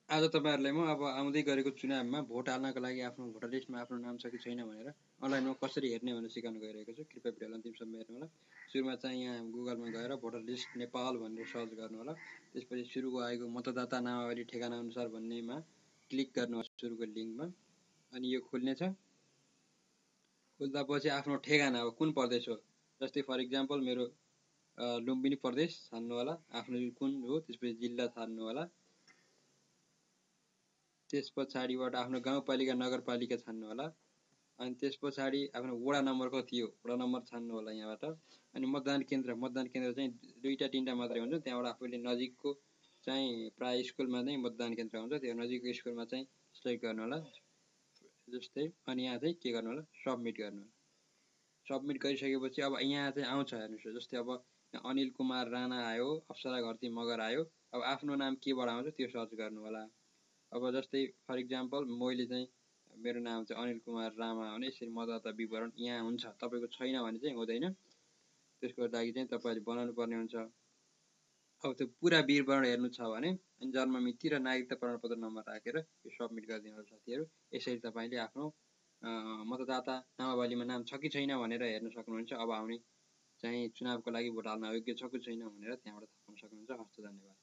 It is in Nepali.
आज तपाईहरुलाई म अब आउँदै गरेको चुनावमा भोट हाल्नको लागि आफ्नो भोटर लिस्टमा आफ्नो नाम छ कि छैन भनेर अनलाइनमा कसरी हेर्ने भनेर सिकाउन गइरहेको छु। कृपया भिडियोलाई अन्तिमसम्म हेर्नु होला। सुरुमा चाहिँ यहाँ गुगलमा गएर भोटर लिस्ट नेपाल भनेर सर्च गर्नु होला। त्यसपछि सुरुको आएको मतदाता नामावली ठेगाना अनुसार भन्नेमा क्लिक गर्नुहोस् सुरुको लिंकमा। अनि यो खुल्नेछ। खुल्दापछि आफ्नो ठेगाना हो कुन प्रदेश हो, जस्तै फर इक्जाम्पल मेरो लुम्बिनी प्रदेश छान्नु होला। आफ्नो कुन हो त्यसपछि जिल्ला छान्नु होला। त्यस पछाडिबाट आफ्नो गाउँपालिका नगरपालिका छान्नु होला। अनि त्यस पछाडि आफ्नो वडा नम्बर कति हो वडा नम्बर छान्नु होला यहाँबाट। अनि मतदान केन्द्र चाहिँ दुईटा तीनटा मात्रै हुन्छ। त्यहाँबाट आफूले नजिकको चाहिँ प्राय स्कुलमा चाहिँ मतदान केन्द्र हुन्छ, त्यो नजिकको स्कुलमा चाहिँ सिलेक्ट गर्नु होला जस्तै। अनि यहाँ चाहिँ के गर्नु होला, सबमिट गर्नु होला। सबमिट गरिसकेपछि अब यहाँ चाहिँ आउँछ हेर्नुस्, जस्तै अब अनिल कुमार राणा आयो, अप्सरा घरती मगर आयो। अब आफ्नो नाम केबाट आउँछ त्यो सर्च गर्नु होला। अब जस्तै फर इक्जाम्पल मैले चाहिँ मेरो नाम चाहिँ अनिल कुमार राणा भने यसरी मतदाता विवरण यहाँ हुन्छ। तपाईको छैन भने चाहिँ हुँदैन। त्यसको लागि चाहिँ तपाईले बनाउनु पर्ने हुन्छ। अब त्यो पुरा विवरण हेर्नु छ भने अनि जन्म मिति र नागरिकता प्रमाणपत्र नम्बर राखेर यो सबमिट गरिदिनु होला साथीहरु। यसरी तपाईले आफ्नो मतदाता नामावलीमा नाम छ कि छैन भनेर हेर्न सक्नुहुन्छ। अब आउने चाहिँ चुनावको लागि भोट हाल्न योग्य छ कि छैन भनेर त्यहाँबाट थाहा पाउन सक्नुहुन्छ। हस्त, धन्यवाद।